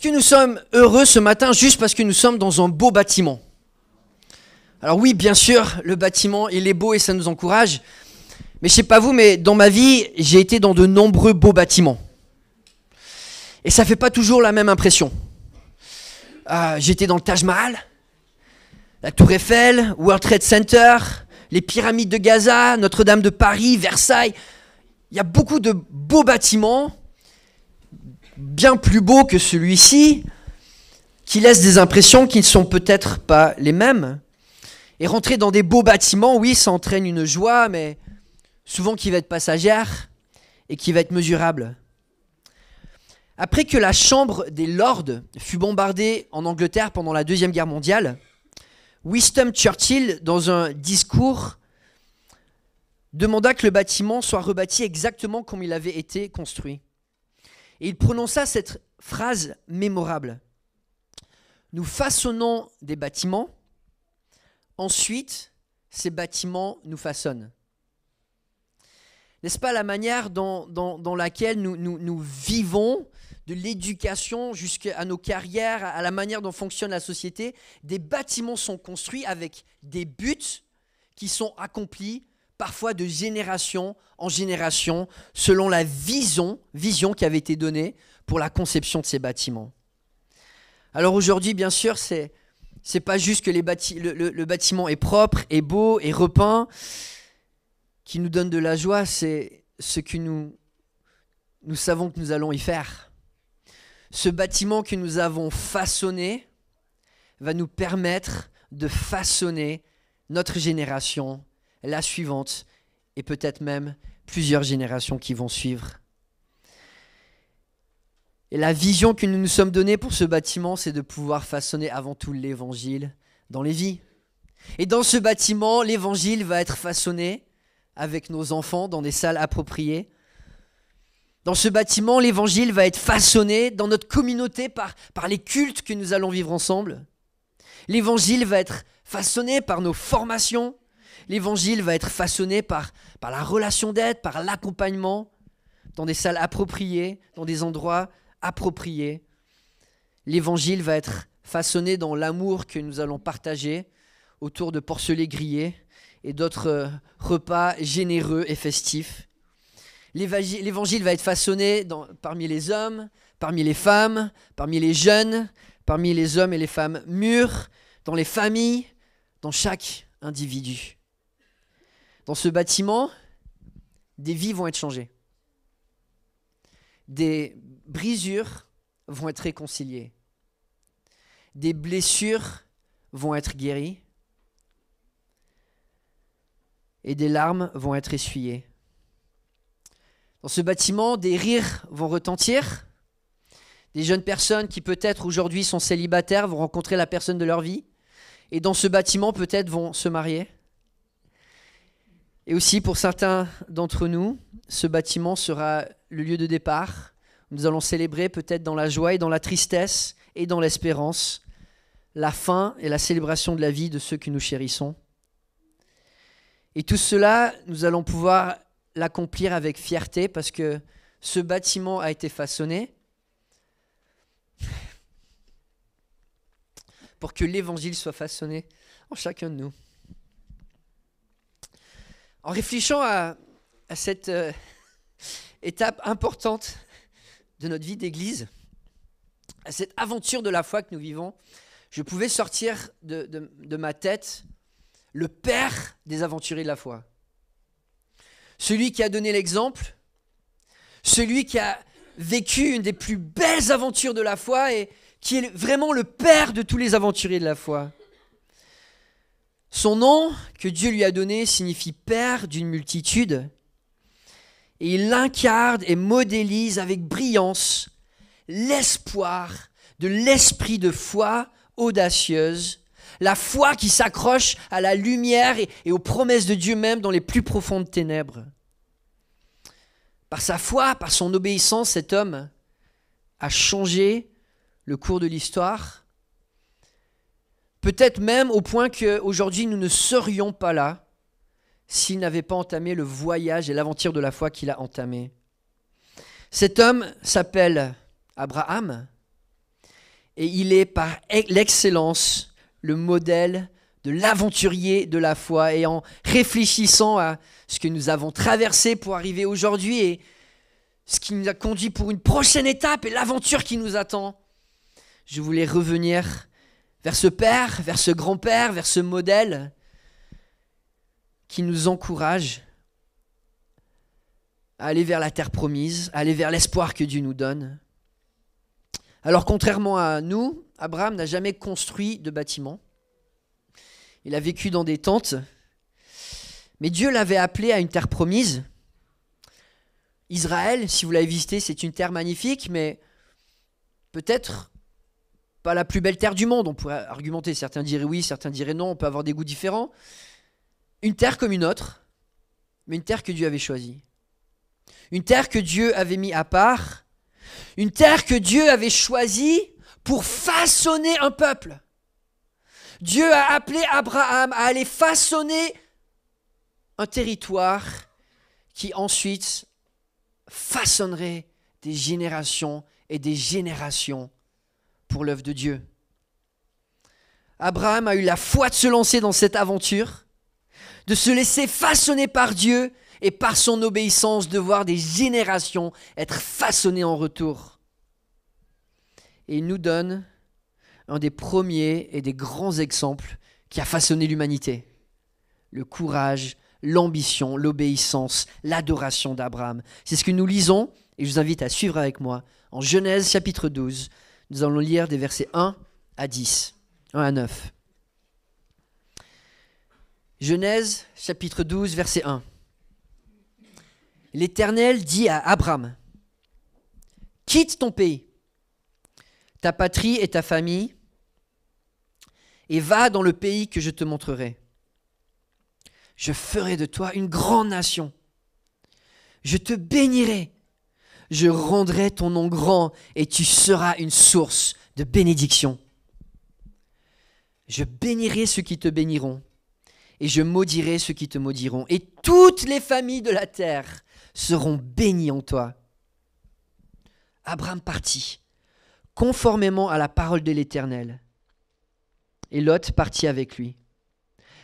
que nous sommes heureux ce matin juste parce que nous sommes dans un beau bâtiment? Alors oui, bien sûr, le bâtiment, il est beau et ça nous encourage. Mais je sais pas vous, mais dans ma vie, j'ai été dans de nombreux beaux bâtiments. Et ça fait pas toujours la même impression. J'étais dans le Taj Mahal, la Tour Eiffel, World Trade Center, les pyramides de Gaza, Notre-Dame de Paris, Versailles. Il y a beaucoup de beaux bâtiments, bien plus beaux que celui-ci, qui laissent des impressions qui ne sont peut-être pas les mêmes. Et rentrer dans des beaux bâtiments, oui, ça entraîne une joie, mais souvent qui va être passagère et qui va être mesurable. Après que la Chambre des Lords fut bombardée en Angleterre pendant la Deuxième Guerre mondiale, Winston Churchill, dans un discours, demanda que le bâtiment soit rebâti exactement comme il avait été construit. Et il prononça cette phrase mémorable. « Nous façonnons des bâtiments, ensuite ces bâtiments nous façonnent. » N'est-ce pas la manière dans laquelle nous vivons, de l'éducation jusqu'à nos carrières, à la manière dont fonctionne la société? Des bâtiments sont construits avec des buts qui sont accomplis parfois de génération en génération, selon la vision qui avait été donnée pour la conception de ces bâtiments. Alors aujourd'hui, bien sûr, c'est pas juste que le bâtiment est propre, est beau, est repeint, qui nous donne de la joie, c'est ce que nous savons que nous allons y faire. Ce bâtiment que nous avons façonné va nous permettre de façonner notre génération, la suivante, et peut-être même plusieurs générations qui vont suivre. Et la vision que nous nous sommes donnée pour ce bâtiment, c'est de pouvoir façonner avant tout l'évangile dans les vies. Et dans ce bâtiment, l'évangile va être façonné avec nos enfants dans des salles appropriées. Dans ce bâtiment, l'évangile va être façonné dans notre communauté par les cultes que nous allons vivre ensemble. L'évangile va être façonné par nos formations. L'évangile va être façonné par la relation d'aide, par l'accompagnement, dans des salles appropriées, dans des endroits appropriés. L'évangile va être façonné dans l'amour que nous allons partager autour de porcelets grillés et d'autres repas généreux et festifs. L'évangile va être façonné parmi les hommes, parmi les femmes, parmi les jeunes, parmi les hommes et les femmes mûrs, dans les familles, dans chaque individu. Dans ce bâtiment, des vies vont être changées. Des brisures vont être réconciliées. Des blessures vont être guéries. Et des larmes vont être essuyées. Dans ce bâtiment, des rires vont retentir. Des jeunes personnes qui peut-être aujourd'hui sont célibataires vont rencontrer la personne de leur vie. Et dans ce bâtiment, peut-être vont se marier. Et aussi, pour certains d'entre nous, ce bâtiment sera le lieu de départ. Nous allons célébrer peut-être dans la joie et dans la tristesse et dans l'espérance la fin et la célébration de la vie de ceux que nous chérissons. Et tout cela, nous allons pouvoir l'accomplir avec fierté parce que ce bâtiment a été façonné pour que l'évangile soit façonné en chacun de nous. En réfléchissant à cette étape importante de notre vie d'église, à cette aventure de la foi que nous vivons, je pouvais sortir de ma tête le père des aventuriers de la foi. Celui qui a donné l'exemple, celui qui a vécu une des plus belles aventures de la foi et qui est vraiment le père de tous les aventuriers de la foi. Son nom, que Dieu lui a donné, signifie Père d'une multitude. Et il incarne et modélise avec brillance l'espoir de l'esprit de foi audacieuse, la foi qui s'accroche à la lumière et aux promesses de Dieu même dans les plus profondes ténèbres. Par sa foi, par son obéissance, cet homme a changé le cours de l'histoire. Peut-être même au point qu'aujourd'hui nous ne serions pas là s'il n'avait pas entamé le voyage et l'aventure de la foi qu'il a entamé. Cet homme s'appelle Abraham Et il est par l'excellence le modèle de l'aventurier de la foi. Et en réfléchissant à ce que nous avons traversé pour arriver aujourd'hui et ce qui nous a conduit pour une prochaine étape et l'aventure qui nous attend, je voulais revenir vers ce père, vers ce grand-père, vers ce modèle qui nous encourage à aller vers la terre promise, à aller vers l'espoir que Dieu nous donne. Alors contrairement à nous, Abraham n'a jamais construit de bâtiment. Il a vécu dans des tentes. Mais Dieu l'avait appelé à une terre promise. Israël, si vous l'avez visité, c'est une terre magnifique, mais peut-être pas la plus belle terre du monde. On pourrait argumenter, certains diraient oui, certains diraient non, on peut avoir des goûts différents. Une terre comme une autre, mais une terre que Dieu avait choisie. Une terre que Dieu avait mis à part. Une terre que Dieu avait choisie pour façonner un peuple. Dieu a appelé Abraham à aller façonner un territoire qui ensuite façonnerait des générations et des générations pour l'œuvre de Dieu. Abraham a eu la foi de se lancer dans cette aventure, de se laisser façonner par Dieu et par son obéissance de voir des générations être façonnées en retour. Et il nous donne un des premiers et des grands exemples qui a façonné l'humanité. Le courage, l'ambition, l'obéissance, l'adoration d'Abraham. C'est ce que nous lisons, et je vous invite à suivre avec moi, en Genèse chapitre 12. Nous allons lire des versets 1 à 10, 1 à 9. Genèse chapitre 12, verset 1. L'Éternel dit à Abraham, « Quitte ton pays, ta patrie et ta famille, et va dans le pays que je te montrerai. Je ferai de toi une grande nation. Je te bénirai. Je rendrai ton nom grand et tu seras une source de bénédiction. Je bénirai ceux qui te béniront et je maudirai ceux qui te maudiront. Et toutes les familles de la terre seront bénies en toi. » Abraham partit, conformément à la parole de l'Éternel. Et Lot partit avec lui.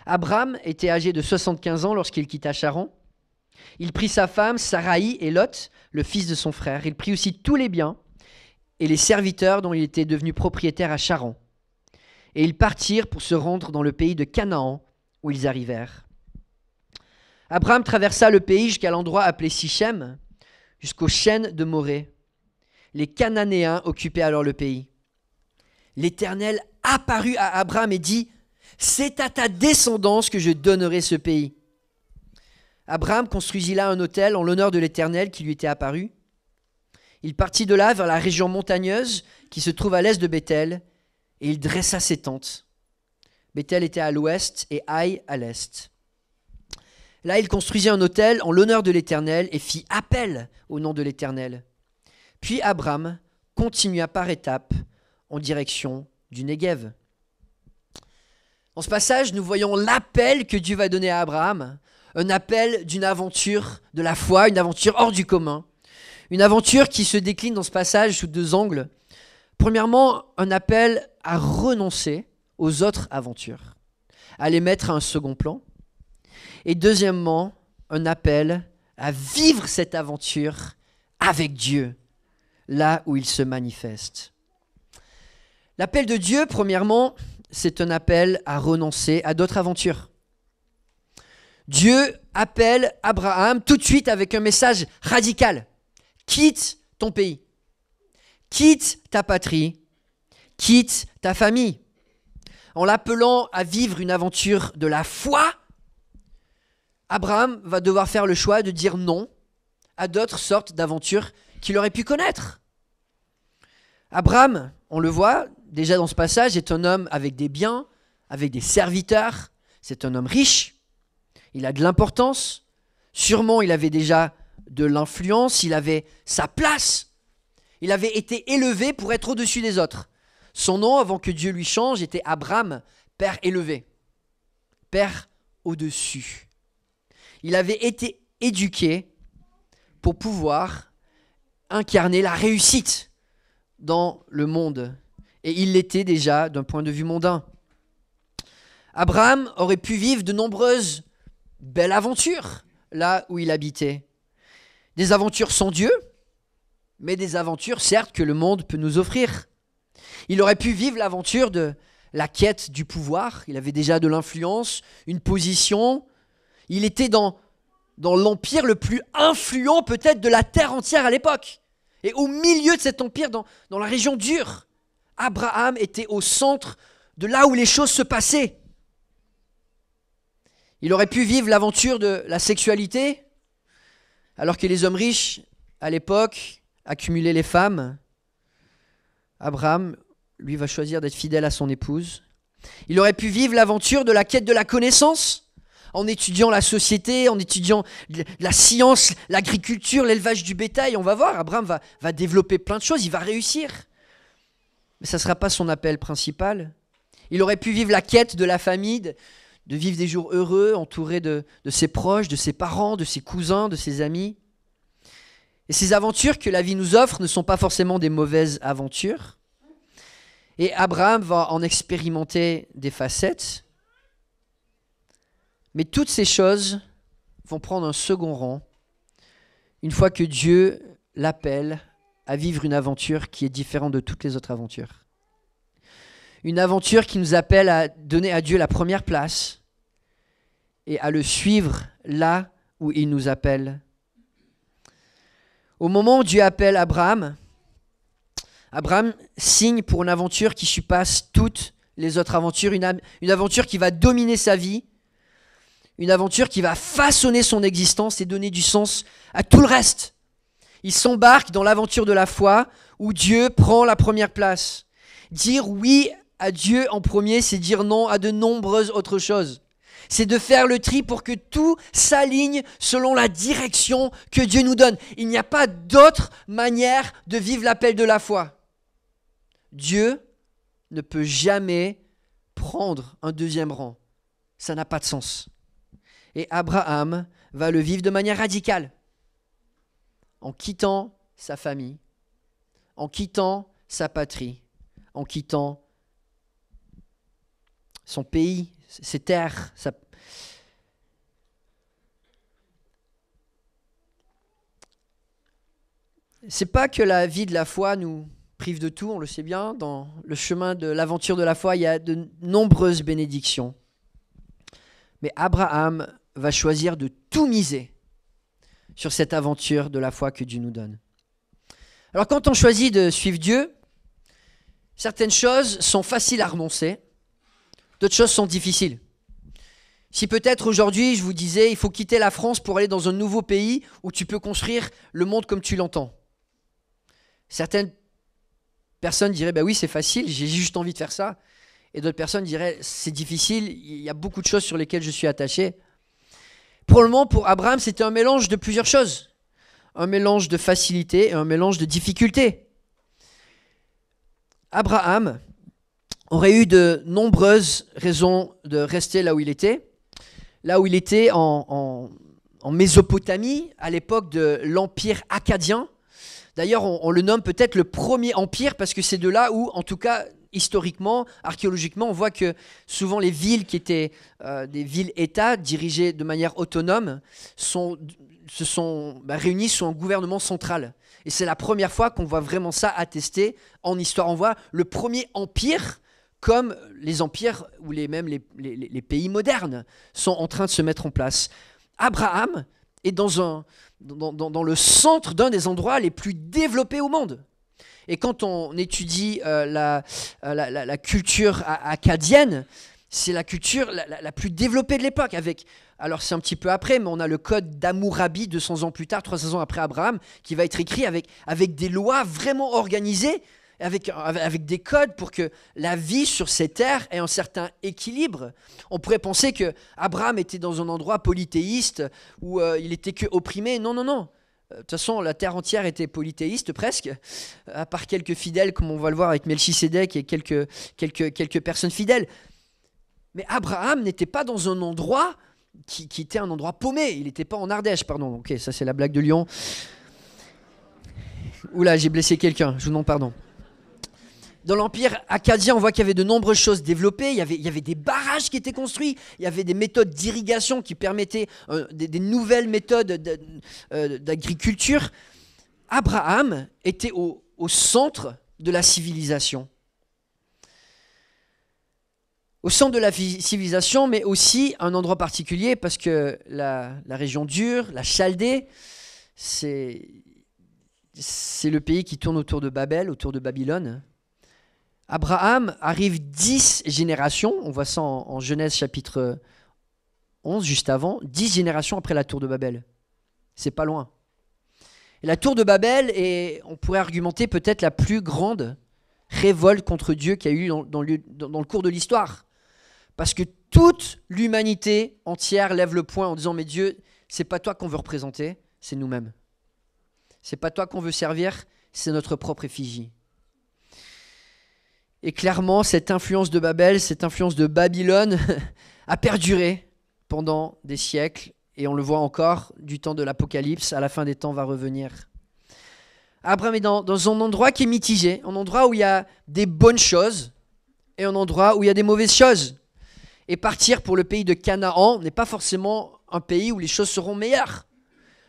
Abraham était âgé de 75 ans lorsqu'il quitta Charan. Il prit sa femme, Saraï, et Lot, le fils de son frère. Il prit aussi tous les biens et les serviteurs dont il était devenu propriétaire à Charan. Et ils partirent pour se rendre dans le pays de Canaan, où ils arrivèrent. Abraham traversa le pays jusqu'à l'endroit appelé Sichem, jusqu'aux chênes de Morée. Les Cananéens occupaient alors le pays. L'Éternel apparut à Abraham et dit, « C'est à ta descendance que je donnerai ce pays. » Abraham construisit là un autel en l'honneur de l'Éternel qui lui était apparu. Il partit de là vers la région montagneuse qui se trouve à l'est de Béthel, et il dressa ses tentes. Béthel était à l'ouest et Haï à l'est. Là, il construisit un autel en l'honneur de l'Éternel et fit appel au nom de l'Éternel. Puis Abraham continua par étapes en direction du Néguev. Dans ce passage, nous voyons l'appel que Dieu va donner à Abraham, un appel d'une aventure de la foi, une aventure hors du commun, une aventure qui se décline dans ce passage sous deux angles. Premièrement, un appel à renoncer aux autres aventures, à les mettre à un second plan. Et deuxièmement, un appel à vivre cette aventure avec Dieu, là où il se manifeste. L'appel de Dieu, premièrement, c'est un appel à renoncer à d'autres aventures. Dieu appelle Abraham tout de suite avec un message radical. Quitte ton pays, quitte ta patrie, quitte ta famille. En l'appelant à vivre une aventure de la foi, Abraham va devoir faire le choix de dire non à d'autres sortes d'aventures qu'il aurait pu connaître. Abraham, on le voit déjà dans ce passage, est un homme avec des biens, avec des serviteurs. C'est un homme riche. Il a de l'importance. Sûrement, il avait déjà de l'influence. Il avait sa place. Il avait été élevé pour être au-dessus des autres. Son nom, avant que Dieu lui change, était Abraham, Père élevé. Père au-dessus. Il avait été éduqué pour pouvoir incarner la réussite dans le monde Et il l'était déjà d'un point de vue mondain. Abraham aurait pu vivre de nombreuses belles aventures là où il habitait. Des aventures sans Dieu, mais des aventures certes que le monde peut nous offrir. Il aurait pu vivre l'aventure de la quête du pouvoir. Il avait déjà de l'influence, une position. Il était dans l'empire le plus influent peut-être de la terre entière à l'époque. Et au milieu de cet empire, dans la région d'Ur, Abraham était au centre de là où les choses se passaient. Il aurait pu vivre l'aventure de la sexualité, alors que les hommes riches, à l'époque, accumulaient les femmes. Abraham, lui, va choisir d'être fidèle à son épouse. Il aurait pu vivre l'aventure de la quête de la connaissance, en étudiant la société, en étudiant la science, l'agriculture, l'élevage du bétail. On va voir, Abraham va développer plein de choses, il va réussir. Mais ça ne sera pas son appel principal. Il aurait pu vivre la quête de la famille, de vivre des jours heureux, entouré de ses proches, de ses parents, de ses cousins, de ses amis. Et ces aventures que la vie nous offre ne sont pas forcément des mauvaises aventures. Et Abraham va en expérimenter des facettes. Mais toutes ces choses vont prendre un second rang une fois que Dieu l'appelle à vivre une aventure qui est différente de toutes les autres aventures. Une aventure qui nous appelle à donner à Dieu la première place et à le suivre là où il nous appelle. Au moment où Dieu appelle Abraham, Abraham signe pour une aventure qui surpasse toutes les autres aventures, une aventure qui va dominer sa vie, une aventure qui va façonner son existence et donner du sens à tout le reste. Il s'embarque dans l'aventure de la foi où Dieu prend la première place. Dire oui à Dieu en premier, c'est dire non à de nombreuses autres choses. C'est de faire le tri pour que tout s'aligne selon la direction que Dieu nous donne. Il n'y a pas d'autre manière de vivre l'appel de la foi. Dieu ne peut jamais prendre un deuxième rang. Ça n'a pas de sens. Et Abraham va le vivre de manière radicale, en quittant sa famille, en quittant sa patrie, en quittant son pays, ses terres. C'est pas que la vie de la foi nous prive de tout, on le sait bien. Dans le chemin de l'aventure de la foi, il y a de nombreuses bénédictions. Mais Abraham va choisir de tout miser sur cette aventure de la foi que Dieu nous donne. Alors quand on choisit de suivre Dieu, certaines choses sont faciles à renoncer, d'autres choses sont difficiles. Si peut-être aujourd'hui je vous disais il faut quitter la France pour aller dans un nouveau pays où tu peux construire le monde comme tu l'entends. Certaines personnes diraient bah oui c'est facile, j'ai juste envie de faire ça. Et d'autres personnes diraient c'est difficile, il y a beaucoup de choses sur lesquelles je suis attaché. Probablement pour Abraham c'était un mélange de plusieurs choses. Un mélange de facilité et un mélange de difficulté. Abraham aurait eu de nombreuses raisons de rester là où il était. Là où il était en Mésopotamie, à l'époque de l'Empire akkadien. D'ailleurs, on le nomme peut-être le premier empire parce que c'est de là où, en tout cas, historiquement, archéologiquement, on voit que souvent les villes qui étaient des villes-États dirigées de manière autonome se sont réunies sous un gouvernement central. Et c'est la première fois qu'on voit vraiment ça attesté en histoire. On voit le premier empire comme les empires ou même les pays modernes sont en train de se mettre en place. Abraham est dans le centre d'un des endroits les plus développés au monde. Et quand on étudie la culture akkadienne, c'est la culture la plus développée de l'époque. Alors c'est un petit peu après, mais on a le code d'Hammurabi 200 ans plus tard, 300 ans après Abraham, qui va être écrit avec des lois vraiment organisées, avec des codes pour que la vie sur ces terres ait un certain équilibre. On pourrait penser que Abraham était dans un endroit polythéiste où il était que opprimé. Non. De toute façon, la terre entière était polythéiste presque, à part quelques fidèles, comme on va le voir avec Melchisédek et quelques personnes fidèles. Mais Abraham n'était pas dans un endroit qui était un endroit paumé. Il n'était pas en Ardèche, pardon. Ok, ça c'est la blague de Lyon. Oula, j'ai blessé quelqu'un, je vous demande pardon. Dans l'Empire akkadien, on voit qu'il y avait de nombreuses choses développées. Il y avait des barrages qui étaient construits. Il y avait des méthodes d'irrigation qui permettaient des nouvelles méthodes d'agriculture. Abraham était au centre de la civilisation. Au centre de la civilisation, mais aussi un endroit particulier parce que la région dure, la Chaldée, c'est le pays qui tourne autour de Babel, autour de Babylone. Abraham arrive 10 générations, on voit ça en Genèse chapitre 11, juste avant, 10 générations après la tour de Babel. C'est pas loin. Et la tour de Babel est, on pourrait argumenter, peut-être la plus grande révolte contre Dieu qu'il y a eu dans le cours de l'histoire. Parce que toute l'humanité entière lève le poing en disant « Mais Dieu, c'est pas toi qu'on veut représenter, c'est nous-mêmes. C'est pas toi qu'on veut servir, c'est notre propre effigie. » Et clairement, cette influence de Babel, cette influence de Babylone a perduré pendant des siècles. Et on le voit encore du temps de l'Apocalypse, à la fin des temps va revenir. Abraham est dans un endroit qui est mitigé, un endroit où il y a des bonnes choses et un endroit où il y a des mauvaises choses. Et partir pour le pays de Canaan n'est pas forcément un pays où les choses seront meilleures.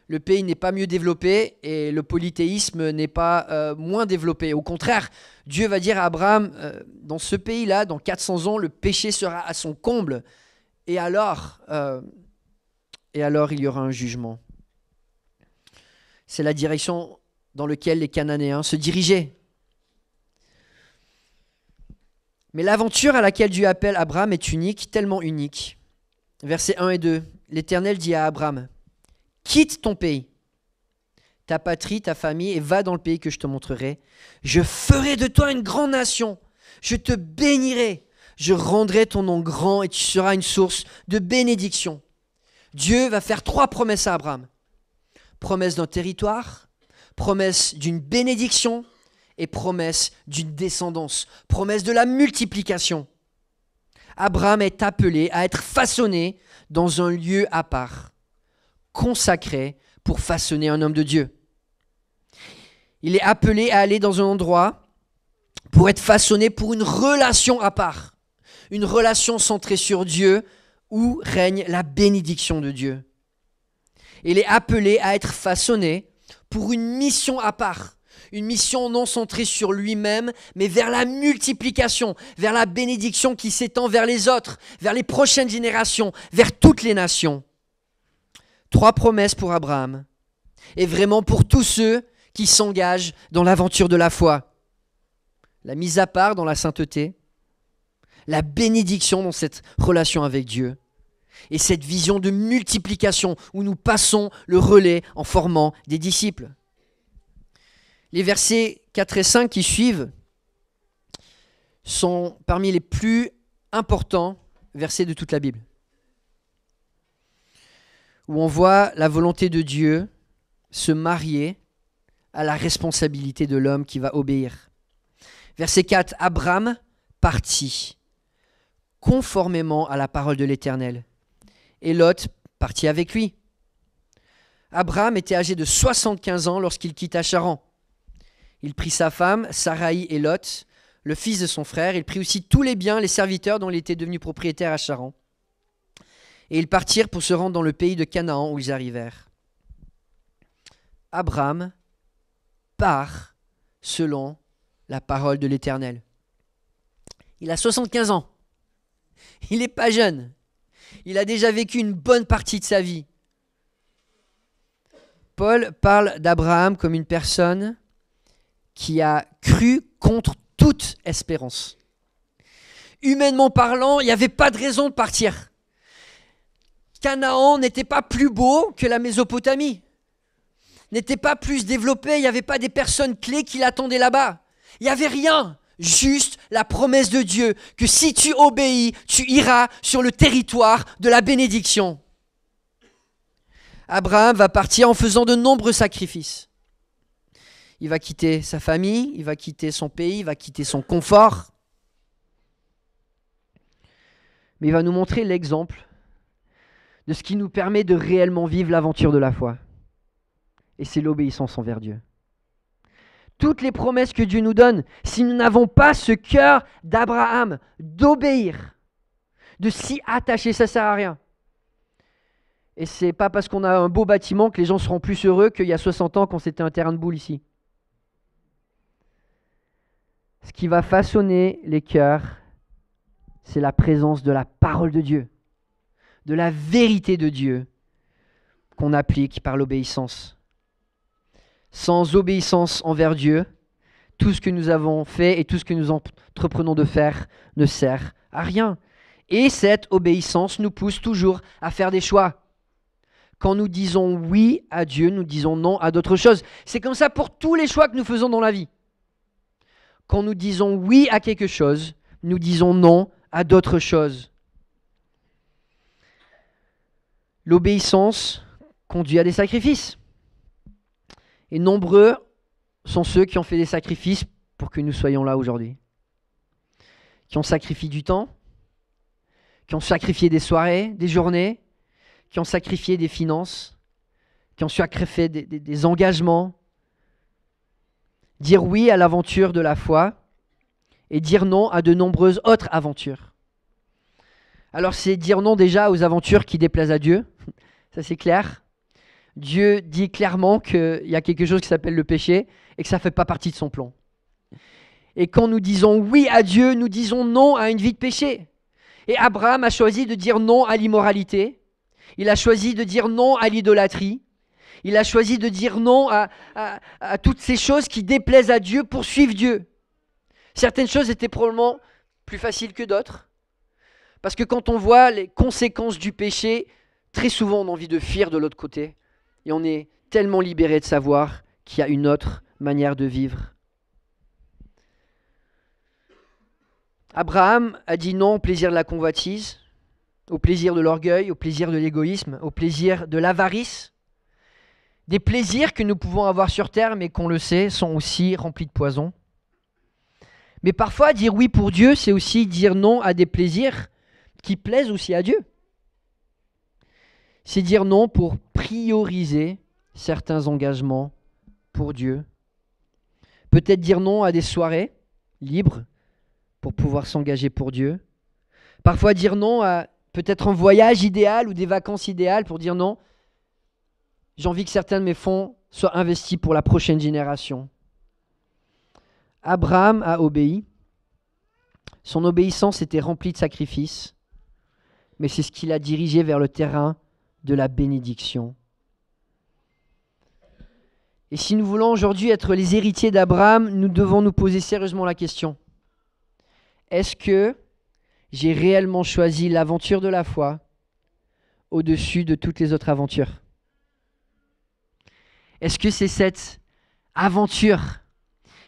Le pays n'est pas mieux développé et le polythéisme n'est pas moins développé. Au contraire, Dieu va dire à Abraham, dans ce pays-là, dans 400 ans, le péché sera à son comble. Et alors il y aura un jugement. C'est la direction dans laquelle les Cananéens se dirigeaient. Mais l'aventure à laquelle Dieu appelle Abraham est unique, tellement unique. Versets 1 et 2, l'Éternel dit à Abraham, « Quitte ton pays, ta patrie, ta famille, et va dans le pays que je te montrerai. Je ferai de toi une grande nation, je te bénirai, je rendrai ton nom grand et tu seras une source de bénédiction. » Dieu va faire 3 promesses à Abraham. Promesse d'un territoire, promesse d'une bénédiction et promesse d'une descendance, promesse de la multiplication. Abraham est appelé à être façonné dans un lieu à part, consacré pour façonner un homme de Dieu. Il est appelé à aller dans un endroit pour être façonné pour une relation à part, une relation centrée sur Dieu où règne la bénédiction de Dieu. Il est appelé à être façonné pour une mission à part, une mission non centrée sur lui-même, mais vers la multiplication, vers la bénédiction qui s'étend vers les autres, vers les prochaines générations, vers toutes les nations. 3 promesses pour Abraham, et vraiment pour tous ceux qui s'engagent dans l'aventure de la foi. La mise à part dans la sainteté, la bénédiction dans cette relation avec Dieu, et cette vision de multiplication où nous passons le relais en formant des disciples. Les versets 4 et 5 qui suivent sont parmi les plus importants versets de toute la Bible, où on voit la volonté de Dieu se marier à la responsabilité de l'homme qui va obéir. Verset 4, Abraham partit conformément à la parole de l'Éternel, et Lot partit avec lui. Abraham était âgé de 75 ans lorsqu'il quitta Charan. Il prit sa femme, Saraï et Lot, le fils de son frère. Il prit aussi tous les biens, les serviteurs dont il était devenu propriétaire à Charan. Et ils partirent pour se rendre dans le pays de Canaan où ils arrivèrent. Abraham part selon la parole de l'Éternel. Il a 75 ans. Il n'est pas jeune. Il a déjà vécu une bonne partie de sa vie. Paul parle d'Abraham comme une personne qui a cru contre toute espérance. Humainement parlant, il n'y avait pas de raison de partir. Canaan n'était pas plus beau que la Mésopotamie, n'était pas plus développé, il n'y avait pas des personnes clés qui l'attendaient là-bas. Il n'y avait rien, juste la promesse de Dieu que si tu obéis, tu iras sur le territoire de la bénédiction. Abraham va partir en faisant de nombreux sacrifices. Il va quitter sa famille, il va quitter son pays, il va quitter son confort. Mais il va nous montrer l'exemple de ce qui nous permet de réellement vivre l'aventure de la foi. Et c'est l'obéissance envers Dieu. toutes les promesses que Dieu nous donne, si nous n'avons pas ce cœur d'Abraham, d'obéir, de s'y attacher, ça ne sert à rien. Et c'est pas parce qu'on a un beau bâtiment que les gens seront plus heureux qu'il y a 60 ans quand c'était un terrain de boule ici. Ce qui va façonner les cœurs, c'est la présence de la parole de Dieu, de la vérité de Dieu qu'on applique par l'obéissance. Sans obéissance envers Dieu, tout ce que nous avons fait et tout ce que nous entreprenons de faire ne sert à rien. Et cette obéissance nous pousse toujours à faire des choix. Quand nous disons oui à Dieu, nous disons non à d'autres choses. C'est comme ça pour tous les choix que nous faisons dans la vie. Quand nous disons oui à quelque chose, nous disons non à d'autres choses. L'obéissance conduit à des sacrifices. Et nombreux sont ceux qui ont fait des sacrifices pour que nous soyons là aujourd'hui. Qui ont sacrifié du temps, qui ont sacrifié des soirées, des journées, qui ont sacrifié des finances, qui ont sacrifié des engagements. Dire oui à l'aventure de la foi et dire non à de nombreuses autres aventures. Alors c'est dire non déjà aux aventures qui déplaisent à Dieu, ça c'est clair. Dieu dit clairement qu'il y a quelque chose qui s'appelle le péché et que ça ne fait pas partie de son plan. Et quand nous disons oui à Dieu, nous disons non à une vie de péché. Et Abraham a choisi de dire non à l'immoralité. Il a choisi de dire non à l'idolâtrie. Il a choisi de dire non à toutes ces choses qui déplaisent à Dieu pour suivre Dieu. Certaines choses étaient probablement plus faciles que d'autres. Parce que quand on voit les conséquences du péché, très souvent on a envie de fuir de l'autre côté. Et on est tellement libéré de savoir qu'il y a une autre manière de vivre. Abraham a dit non au plaisir de la convoitise, au plaisir de l'orgueil, au plaisir de l'égoïsme, au plaisir de l'avarice. Des plaisirs que nous pouvons avoir sur terre, mais qu'on le sait, sont aussi remplis de poison. Mais parfois, dire oui pour Dieu, c'est aussi dire non à des plaisirs qui plaisent aussi à Dieu. C'est dire non pour prioriser certains engagements pour Dieu. Peut-être dire non à des soirées libres pour pouvoir s'engager pour Dieu. Parfois dire non à peut-être un voyage idéal ou des vacances idéales pour dire non. J'ai envie que certains de mes fonds soient investis pour la prochaine génération. Abraham a obéi. Son obéissance était remplie de sacrifices, mais c'est ce qui l'a dirigé vers le terrain de la bénédiction. Et si nous voulons aujourd'hui être les héritiers d'Abraham, nous devons nous poser sérieusement la question. Est-ce que j'ai réellement choisi l'aventure de la foi au-dessus de toutes les autres aventures? Est-ce que c'est cette aventure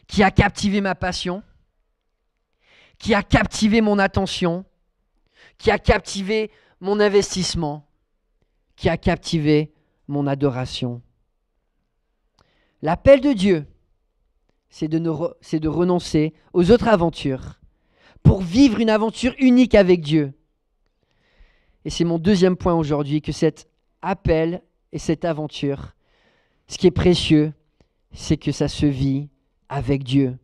qui a captivé ma passion, qui a captivé mon attention, qui a captivé mon investissement, qui a captivé mon adoration? L'appel de Dieu, c'est de renoncer aux autres aventures pour vivre une aventure unique avec Dieu. Et c'est mon deuxième point aujourd'hui, que cet appel et cette aventure, ce qui est précieux, c'est que ça se vit avec Dieu.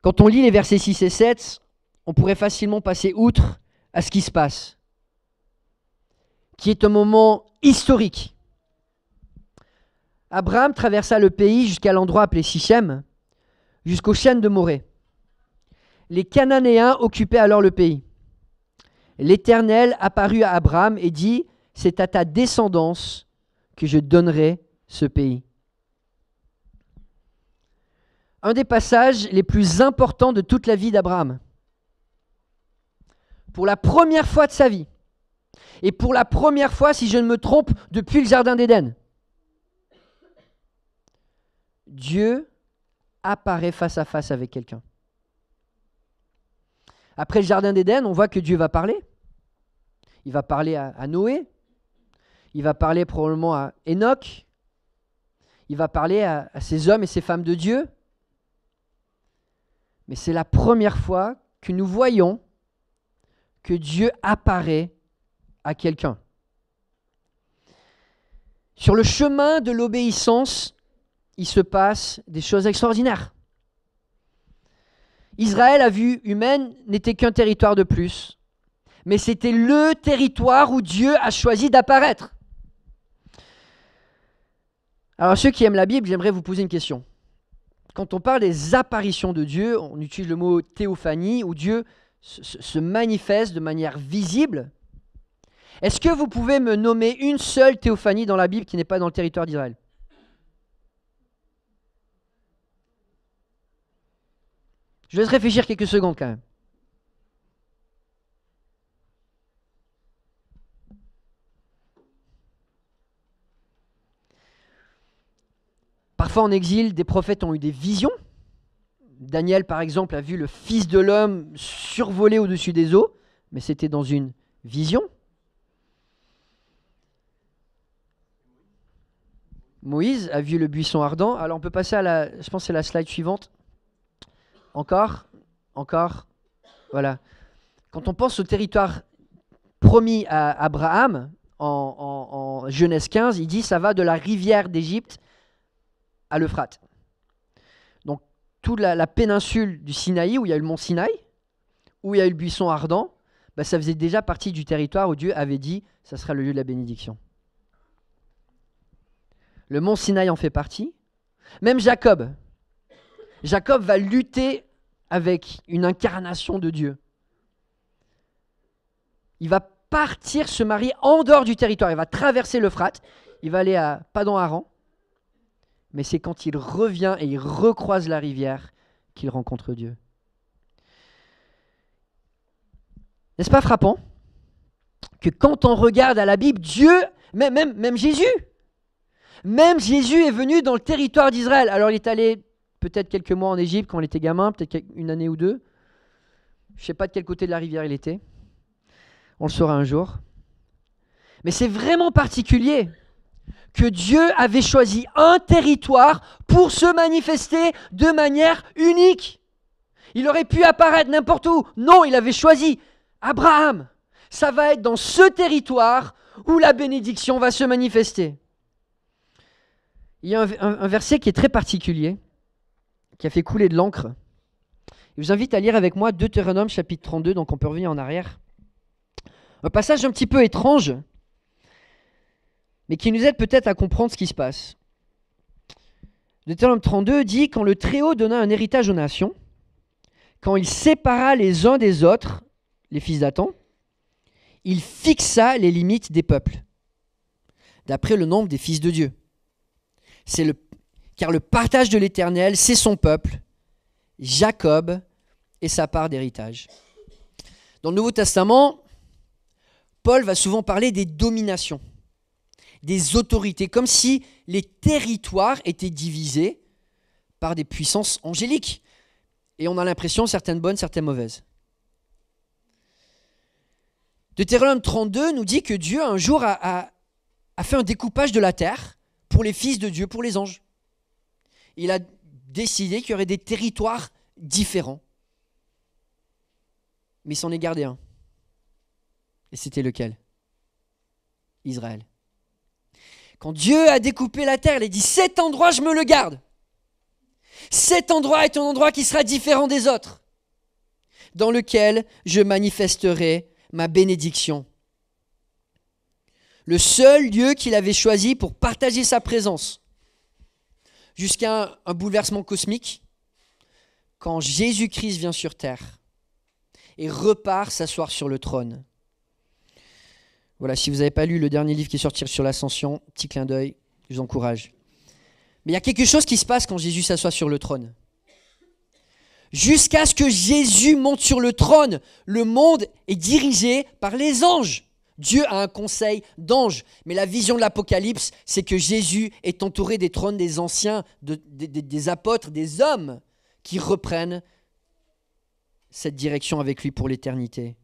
Quand on lit les versets 6 et 7, on pourrait facilement passer outre à ce qui se passe, qui est un moment historique. Abraham traversa le pays jusqu'à l'endroit appelé Sichem, jusqu'aux chênes de Morée. Les Cananéens occupaient alors le pays. L'Éternel apparut à Abraham et dit : « C'est à ta descendance que je donnerai ce pays. » Un des passages les plus importants de toute la vie d'Abraham. Pour la première fois de sa vie, et pour la première fois, si je ne me trompe, depuis le Jardin d'Éden, Dieu apparaît face à face avec quelqu'un. Après le Jardin d'Éden, on voit que Dieu va parler. Il va parler à Noé. Il va parler probablement à Enoch. Il va parler à ces hommes et ces femmes de Dieu. Mais c'est la première fois que nous voyons que Dieu apparaît à quelqu'un. Sur le chemin de l'obéissance, il se passe des choses extraordinaires. Israël, à vue humaine, n'était qu'un territoire de plus, mais c'était le territoire où Dieu a choisi d'apparaître. Alors ceux qui aiment la Bible, j'aimerais vous poser une question. Quand on parle des apparitions de Dieu, on utilise le mot théophanie, où Dieu se manifeste de manière visible. Est-ce que vous pouvez me nommer une seule théophanie dans la Bible qui n'est pas dans le territoire d'Israël? Je laisse réfléchir quelques secondes quand même. Parfois en exil, des prophètes ont eu des visions. Daniel, par exemple, a vu le Fils de l'homme survoler au-dessus des eaux, mais c'était dans une vision. Moïse a vu le buisson ardent. Alors on peut passer à je pense que c'est la slide suivante. Encore. Voilà. Quand on pense au territoire promis à Abraham, en Genèse 15, il dit ça va de la rivière d'Égypte à l'Euphrate. Donc toute la péninsule du Sinaï, où il y a eu le mont Sinaï, où il y a eu le buisson ardent, ça faisait déjà partie du territoire où Dieu avait dit ça sera le lieu de la bénédiction. Le mont Sinaï en fait partie. Même Jacob va lutter avec une incarnation de Dieu. Il va partir se marier en dehors du territoire. Il va traverser l'Euphrate. Il va aller à Padan-Aram. Mais c'est quand il revient et il recroise la rivière qu'il rencontre Dieu. N'est-ce pas frappant que quand on regarde à la Bible, Dieu, même Jésus est venu dans le territoire d'Israël. Alors il est allé peut-être quelques mois en Égypte quand il était gamin, peut-être une année ou deux. Je ne sais pas de quel côté de la rivière il était. On le saura un jour. Mais c'est vraiment particulier que Dieu avait choisi un territoire pour se manifester de manière unique. Il aurait pu apparaître n'importe où. Non, il avait choisi Abraham. Ça va être dans ce territoire où la bénédiction va se manifester. Il y a un verset qui est très particulier, qui a fait couler de l'encre. Je vous invite à lire avec moi Deutéronome chapitre 32, donc on peut revenir en arrière. Un passage un petit peu étrange, mais qui nous aide peut-être à comprendre ce qui se passe. Deutéronome 32 dit « Quand le Très-Haut donna un héritage aux nations, quand il sépara les uns des autres, les fils d'Adam, il fixa les limites des peuples, d'après le nombre des fils de Dieu. Car le partage de l'Éternel, c'est son peuple, Jacob et sa part d'héritage. » Dans le Nouveau Testament, Paul va souvent parler des dominations, des autorités, comme si les territoires étaient divisés par des puissances angéliques. Et on a l'impression certaines bonnes, certaines mauvaises. Deutéronome 32 nous dit que Dieu un jour a fait un découpage de la terre pour les fils de Dieu, pour les anges. Il a décidé qu'il y aurait des territoires différents. Mais il s'en est gardé un. Et c'était lequel? Israël. Quand Dieu a découpé la terre, il a dit « Cet endroit, je me le garde. Cet endroit est un endroit qui sera différent des autres, dans lequel je manifesterai ma bénédiction. » Le seul lieu qu'il avait choisi pour partager sa présence, jusqu'à un bouleversement cosmique, quand Jésus-Christ vient sur terre et repart s'asseoir sur le trône. Voilà, si vous n'avez pas lu le dernier livre qui est sorti sur l'ascension, petit clin d'œil, je vous encourage. Mais il y a quelque chose qui se passe quand Jésus s'assoit sur le trône. Jusqu'à ce que Jésus monte sur le trône, le monde est dirigé par les anges. Dieu a un conseil d'anges. Mais la vision de l'Apocalypse, c'est que Jésus est entouré des trônes des anciens, des apôtres, des hommes qui reprennent cette direction avec lui pour l'éternité.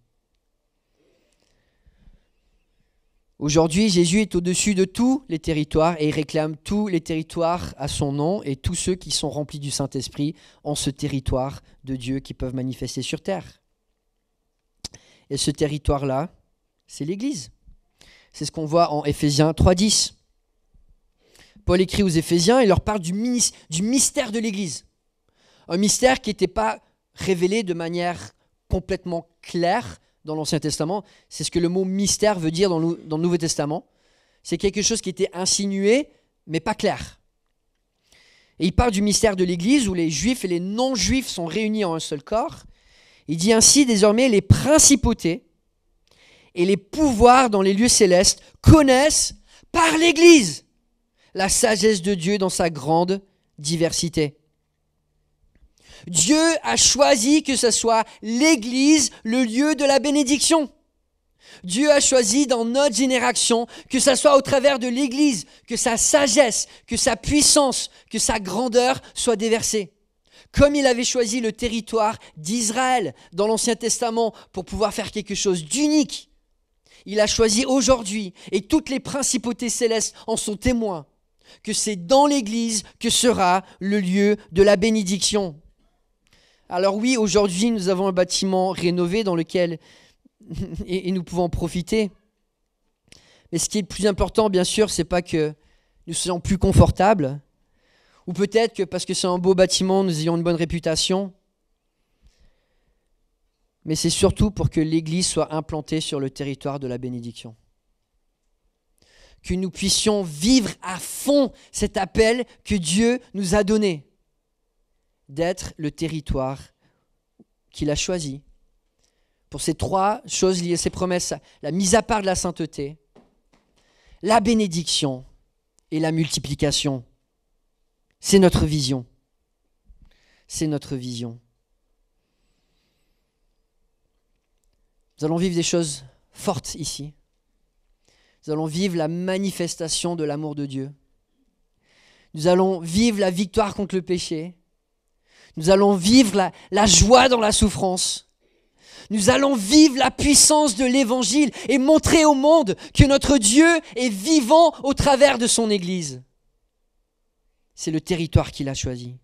Aujourd'hui, Jésus est au-dessus de tous les territoires et il réclame tous les territoires à son nom et tous ceux qui sont remplis du Saint-Esprit ont ce territoire de Dieu qui peuvent manifester sur terre. Et ce territoire-là, c'est l'Église. C'est ce qu'on voit en Éphésiens 3,10. Paul écrit aux Éphésiens, il leur parle du mystère de l'Église. Un mystère qui n'était pas révélé de manière complètement claire dans l'Ancien Testament. C'est ce que le mot mystère veut dire dans le Nouveau Testament. C'est quelque chose qui était insinué, mais pas clair. Et il parle du mystère de l'Église où les Juifs et les non-Juifs sont réunis en un seul corps. Il dit ainsi, désormais, les principautés et les pouvoirs dans les lieux célestes connaissent par l'Église la sagesse de Dieu dans sa grande diversité. Dieu a choisi que ce soit l'Église le lieu de la bénédiction. Dieu a choisi dans notre génération que ce soit au travers de l'Église, que sa sagesse, que sa puissance, que sa grandeur soit déversée. Comme il avait choisi le territoire d'Israël dans l'Ancien Testament pour pouvoir faire quelque chose d'unique, il a choisi aujourd'hui, et toutes les principautés célestes en sont témoins, que c'est dans l'Église que sera le lieu de la bénédiction. Alors oui, aujourd'hui, nous avons un bâtiment rénové dans lequel et nous pouvons en profiter. Mais ce qui est le plus important, bien sûr, c'est pas que nous soyons plus confortables, ou peut-être que parce que c'est un beau bâtiment, nous ayons une bonne réputation. Mais c'est surtout pour que l'Église soit implantée sur le territoire de la bénédiction. Que nous puissions vivre à fond cet appel que Dieu nous a donné, d'être le territoire qu'il a choisi. Pour ces trois choses liées à ces promesses, la mise à part de la sainteté, la bénédiction et la multiplication. C'est notre vision. C'est notre vision. Nous allons vivre des choses fortes ici. Nous allons vivre la manifestation de l'amour de Dieu. Nous allons vivre la victoire contre le péché. Nous allons vivre la joie dans la souffrance. Nous allons vivre la puissance de l'Évangile et montrer au monde que notre Dieu est vivant au travers de son Église. C'est le territoire qu'il a choisi.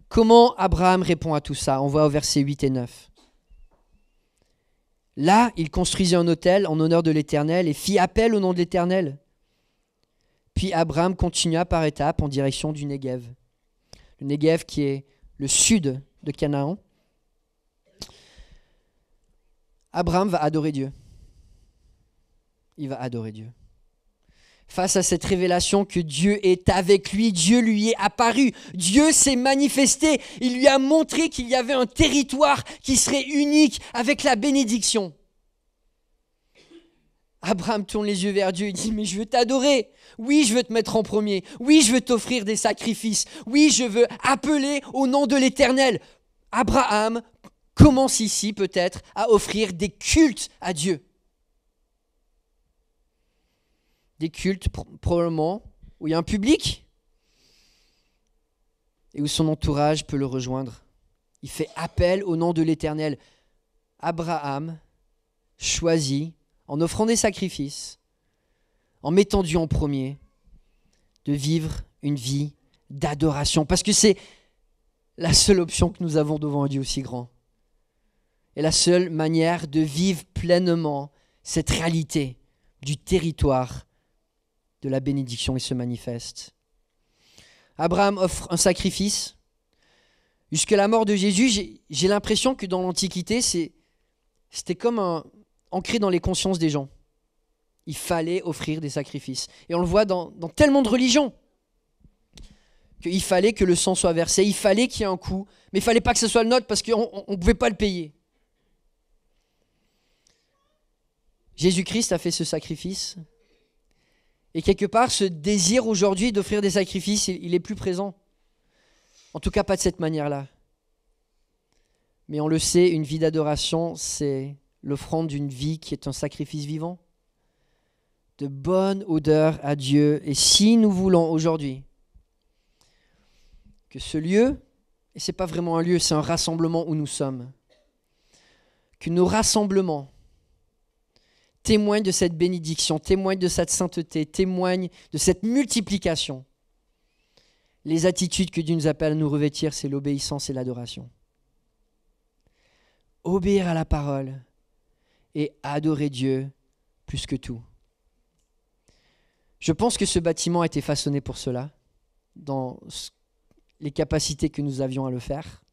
Comment Abraham répond à tout ça? On voit au verset 8 et 9. Là, il construisit un autel en honneur de l'Éternel et fit appel au nom de l'Éternel. Puis Abraham continua par étapes en direction du Néguev. Le Néguev qui est le sud de Canaan. Abraham va adorer Dieu. Il va adorer Dieu. Face à cette révélation que Dieu est avec lui, Dieu lui est apparu, Dieu s'est manifesté, il lui a montré qu'il y avait un territoire qui serait unique avec la bénédiction. Abraham tourne les yeux vers Dieu et dit « Mais je veux t'adorer, oui je veux te mettre en premier, oui je veux t'offrir des sacrifices, oui je veux appeler au nom de l'Éternel. » Abraham commence ici peut-être à offrir des cultes à Dieu. Des cultes probablement où il y a un public et où son entourage peut le rejoindre. Il fait appel au nom de l'Éternel. Abraham choisit, en offrant des sacrifices, en mettant Dieu en premier, de vivre une vie d'adoration. Parce que c'est la seule option que nous avons devant un Dieu aussi grand. Et la seule manière de vivre pleinement cette réalité du territoire de la bénédiction, il se manifeste. Abraham offre un sacrifice. Jusqu'à la mort de Jésus, j'ai l'impression que dans l'Antiquité, c'était comme ancré dans les consciences des gens. Il fallait offrir des sacrifices. Et on le voit dans tellement de religions. Qu'il fallait que le sang soit versé, il fallait qu'il y ait un coût, mais il ne fallait pas que ce soit le nôtre parce qu'on ne pouvait pas le payer. Jésus-Christ a fait ce sacrifice. Et quelque part, ce désir aujourd'hui d'offrir des sacrifices, il est plus présent. En tout cas, pas de cette manière-là. Mais on le sait, une vie d'adoration, c'est l'offrande d'une vie qui est un sacrifice vivant, de bonne odeur à Dieu. Et si nous voulons aujourd'hui que ce lieu, et ce n'est pas vraiment un lieu, c'est un rassemblement où nous sommes, que nos rassemblements témoignent de cette bénédiction, témoignent de cette sainteté, témoignent de cette multiplication. Les attitudes que Dieu nous appelle à nous revêtir, c'est l'obéissance et l'adoration. Obéir à la parole et adorer Dieu plus que tout. Je pense que ce bâtiment a été façonné pour cela, dans les capacités que nous avions à le faire.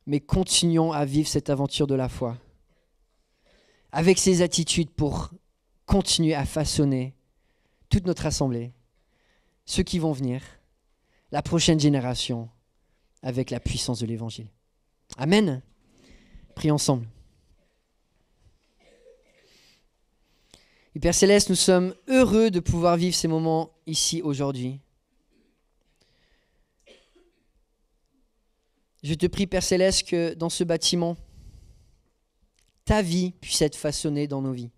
Mais continuons à vivre cette aventure de la foi, avec ces attitudes pour continuer à façonner toute notre assemblée, ceux qui vont venir, la prochaine génération, avec la puissance de l'Évangile. Amen. Prions ensemble. Et Père Céleste, nous sommes heureux de pouvoir vivre ces moments ici aujourd'hui. Je te prie, Père Céleste, que dans ce bâtiment, ta vie puisse être façonnée dans nos vies.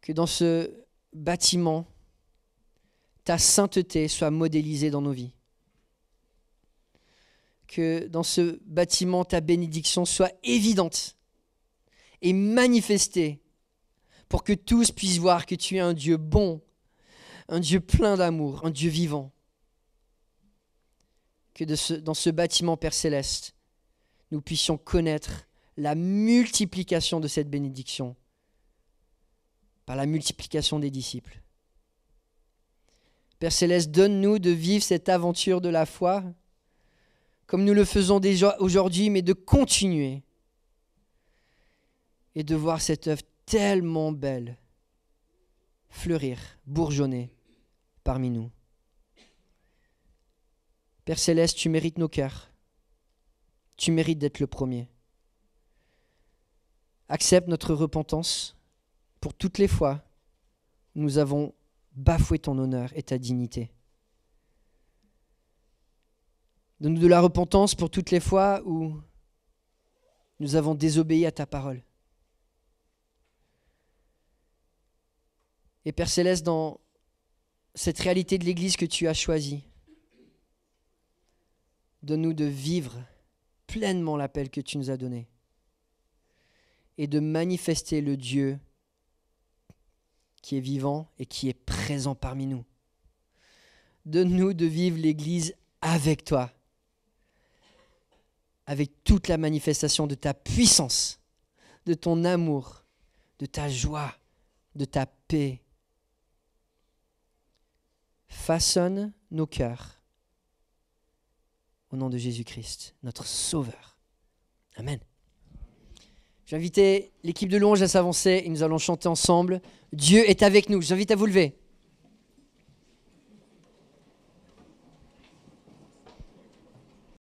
Que dans ce bâtiment, ta sainteté soit modélisée dans nos vies. Que dans ce bâtiment, ta bénédiction soit évidente et manifestée pour que tous puissent voir que tu es un Dieu bon, un Dieu plein d'amour, un Dieu vivant. Que dans ce bâtiment, Père Céleste, nous puissions connaître la multiplication de cette bénédiction par la multiplication des disciples. Père Céleste, donne-nous de vivre cette aventure de la foi comme nous le faisons déjà aujourd'hui, mais de continuer et de voir cette œuvre tellement belle fleurir, bourgeonner parmi nous. Père Céleste, tu mérites nos cœurs. Tu mérites d'être le premier. Accepte notre repentance pour toutes les fois où nous avons bafoué ton honneur et ta dignité. Donne-nous de la repentance pour toutes les fois où nous avons désobéi à ta parole. Et Père Céleste, dans cette réalité de l'Église que tu as choisie, donne-nous de vivre pleinement l'appel que tu nous as donné et de manifester le Dieu qui est vivant et qui est présent parmi nous. Donne-nous de vivre l'Église avec toi, avec toute la manifestation de ta puissance, de ton amour, de ta joie, de ta paix. Façonne nos cœurs au nom de Jésus-Christ, notre Sauveur. Amen. Je vais inviter l'équipe de louange à s'avancer et nous allons chanter ensemble. Dieu est avec nous. Je vous invite à vous lever.